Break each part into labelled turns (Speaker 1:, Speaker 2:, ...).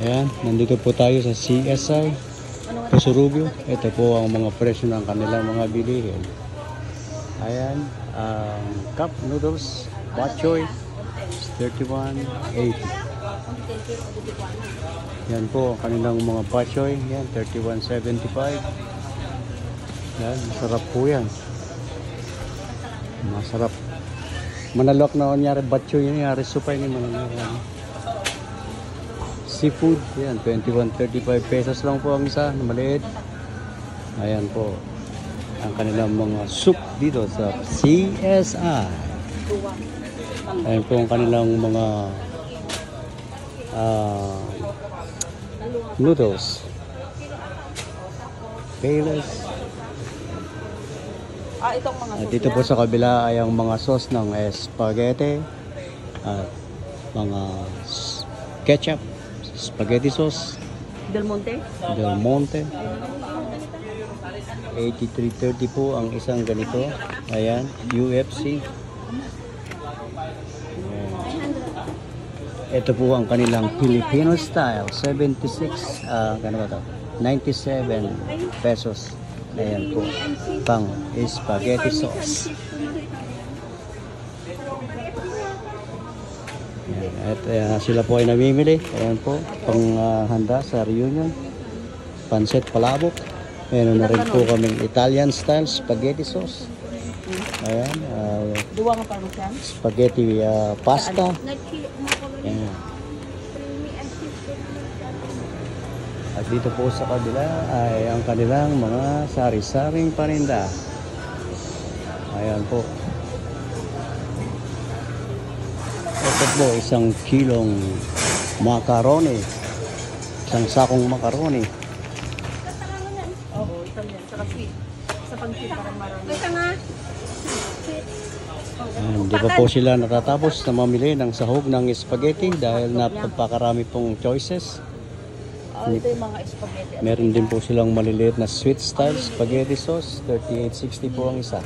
Speaker 1: Ayan, nandito po tayo sa CSI Pusurugyo. Ito po ang mga presyo ng kanilang mga bilihin. Ayan, cup noodles, bok choy, 31.80. Yan po ang kanilang mga bok choy. Yan, 31.75. Yan, masarap po yan. Masarap. Manalok na kunyari bok choy yun, yari supay ni manalok. Seafood, yan, 21.35 pesos lang po ang isa na maliit. Ayan po ang kanilang mga soup dito sa CSI. Ayan po ang kanilang mga noodles, payless.
Speaker 2: Itong mga
Speaker 1: At dito po sa kabila ay ang mga sauce ng spaghetti at mga ketchup, spaghetti sauce,
Speaker 2: Del Monte.
Speaker 1: Del Monte. 83.30 po ang isang ganito. Ayan, UFC. Ayan. Ito po ang kanilang Filipino style, 76, ano ba to? 97 pesos. Ayan po, pang spaghetti sauce. Ayan. At sila po ay namimili. Ayan po, pang handa sa reunion. Pancit palabok. Meron na rin po kaming Italian style spaghetti sauce. Ayan,
Speaker 2: Duwa nga parmesan.
Speaker 1: spaghetti pasta. Ayan. At dito po sa kabila ay ang kanilang mga sari-saring paninda. Ayan po. Ito po, 1 kilong macaroni. Isang sakong macaroni.
Speaker 2: Oo, Italian. Saka sweet. Sa pang-sweet parang marami. Ito nga.
Speaker 1: Hindi pa po sila natatapos na mamili ng sahog ng spaghetti dahil napakarami pong choices.
Speaker 2: Ito yung mga spaghetti.
Speaker 1: Meron din po silang maliliit na sweet style spaghetti sauce, 38.60 po ang isa.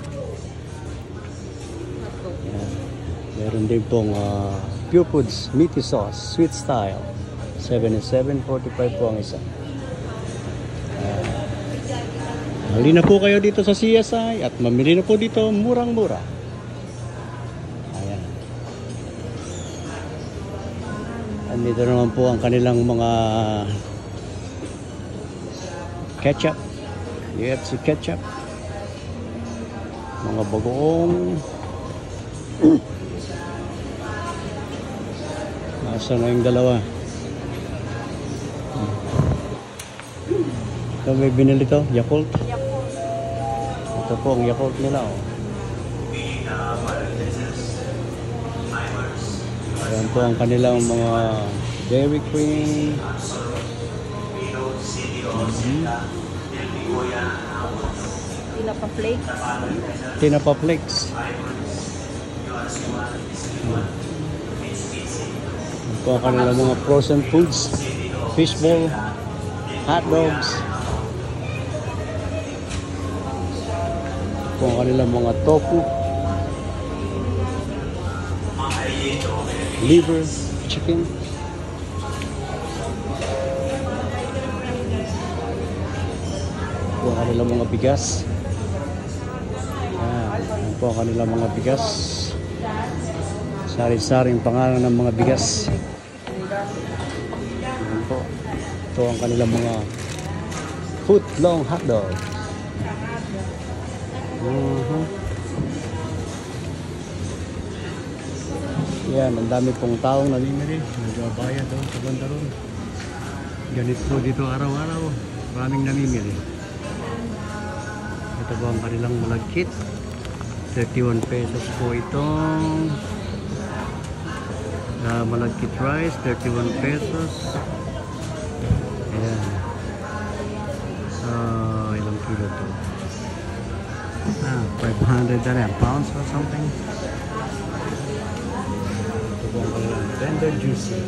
Speaker 1: Yan. Meron din pong Pure Foods meaty sauce, sweet style, 77.45 po ang isa. Hali na po kayo dito sa CSI at mamili na po dito murang-mura. Ayan. Andito naman po ang kanilang mga ketchup, UFC ketchup, mga bagoong. Nasa na yung dalawa? Ito may binili to, Yakult. Ito po ang Yakult nila. Oh. Ayan po ang kanilang mga Dairy Queen.
Speaker 2: Tinapa flakes.
Speaker 1: Tinapa flakes. Ito po ang kanilang mga frozen foods, fishball, hot dogs. Ito po ang kanilang mga tofu, liver, chicken. Ito po ang kanilang mga bigas. Ito po ang kanilang mga bigas. Sari-saring pangalan ng mga bigas. Ayan po. Ito ang kanilang mga foot-long hotdog. Yan, ang dami pong taong namimili. Nagbabayad doon sa banda ron. Ganit po dito araw-araw. Maraming namimili. Ito po ang kanilang malagkit. 31 pesos po itong malagkit rice, 31 pesos. Ayan. Ilang kilo to? 500 pounds or something. Ito po ang kanilang tender juicy.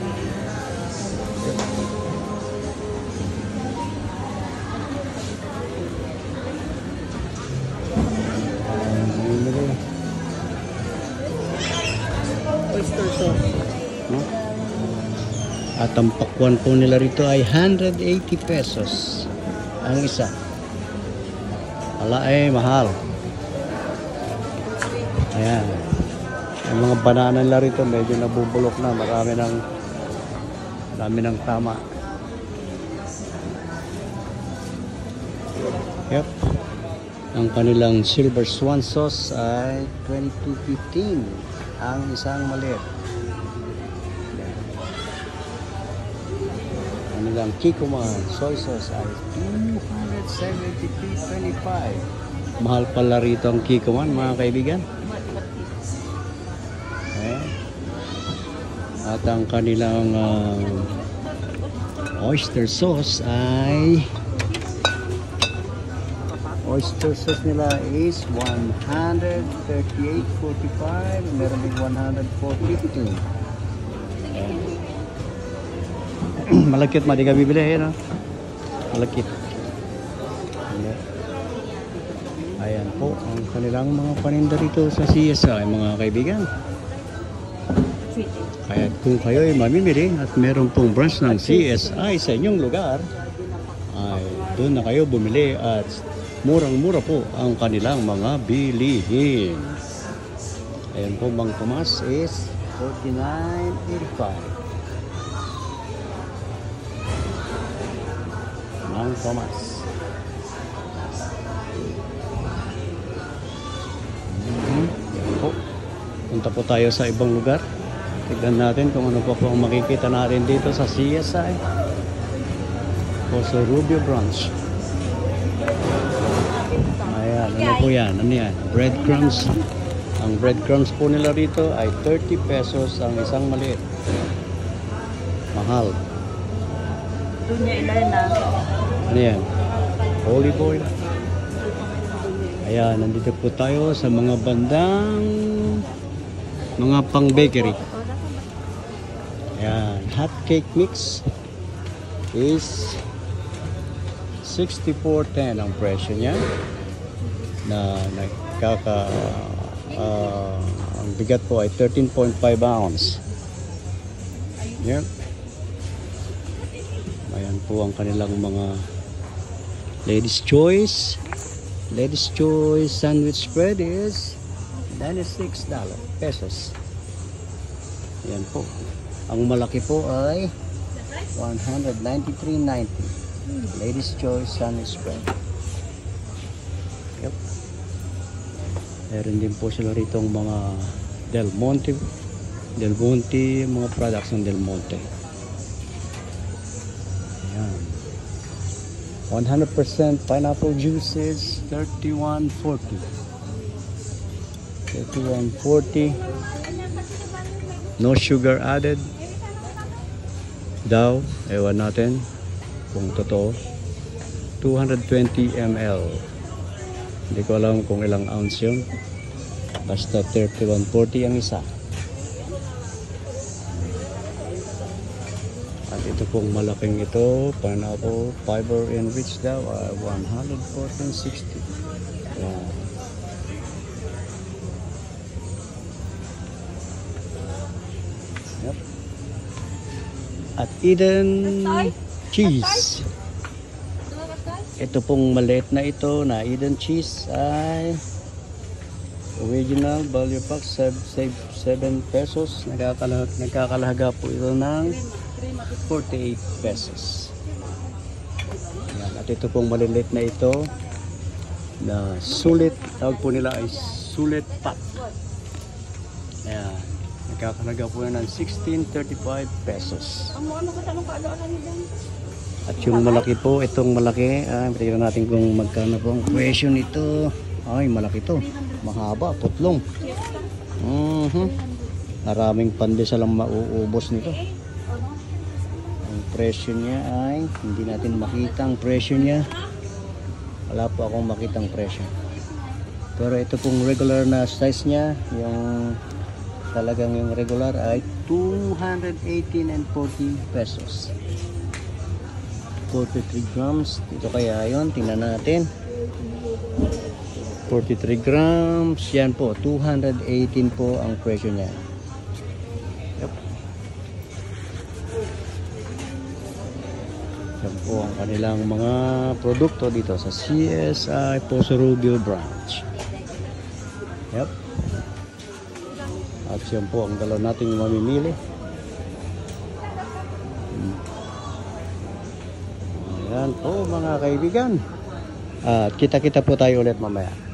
Speaker 2: Oyster sauce.
Speaker 1: No? At ang pakwan po nila rito ay 180 pesos ang isa. Wala mahal. Ayan. Ang mga banana nila rito medyo nabubulok na. Marami ng tama. Yep. Ang kanilang silver swan sauce ay 22.15 ang isang maliit. Kanilang Kikkoman soy sauce ay 273.25. Mahal pala rito ang Kikkoman, mga kaibigan. Okay. At ang kanilang oyster sauce ay nila is 138.45. Meron din 104.50. Malakit, di ka bibili no? Malakit. Ayan po ang kanilang mga paninda rito sa CSI, mga kaibigan. Kaya kung kayo ay mamimili at meron pong branch ng CSI sa inyong lugar, ay doon na kayo bumili at murang-mura po ang kanilang mga bilihin. Ayan po, Mang Tomas is 49.85. Mang Tomas. Ayan po. Punta po tayo sa ibang lugar. Tignan natin kung ano pa po ang makikita natin dito sa CSI o sa Rubio Branch. Ayan, ano po yan? Ano yan? Breadcrumbs. Ang breadcrumbs po nila rito ay 30 pesos ang isang maliit. Mahal.
Speaker 2: Doon niya ilan na.
Speaker 1: Ano yan? Olive oil. Ayan, nandito po tayo sa mga bandang mga pang bakery. Ayan, hot cake mix is 64.10 ang presyo niya. Ang bigat po ay 13.5 ounce. Yep. Ayan po ang kanilang mga ladies choice sandwich spread is $96 pesos. Ayan po. Ang malaki po ay 193.90. Ladies choice sandwich spread. Yep. Meron din po sila rito mga Del Monte, mga products ng Del Monte. Ayan. 100% pineapple juices, 31.40. 31.40. No sugar added. Daw, ewan natin kung totoo. 220 ml. Hindi ko alam kung ilang ounce yun. Basta 31.40 ang isa. At ito pong malaking ito, pineapple fiber enriched daw, 114.60. Wow. Yep. At Eden cheese. Ito pong maliit na ito na Eden cheese ay original value pack 7 pesos. Nagkakalaga po ito ng 48 pesos. Ayan. At ito pong maliliit na ito na sulit, tawag po nila ay sulit pat. Ayan. Nagkakalaga po yan ng 16.35 pesos. At yung malaki po, itong malaki, tingnan natin kung magkano po ang presyo nito. Ay, malaki to. Mahaba, putlong. Maraming pandesal ang mauubos nito. Ang presyo niya ay, hindi natin makita ang presyo niya. Wala po akong makita ang presyo. Pero ito pong regular na size niya, yung talagang yung regular ay 218.40 pesos. 43 grams. Ito kaya yun, tingnan natin. 43 grams. Yan po, 218 po ang presyo niya. Yep. Yan po ang kanilang mga produkto dito sa CSI Poso Rubio branch. Yep. At yan po ang dalaw nating mamimili. Ayan po mga kaibigan. At kita-kita po tayo ulit mamaya.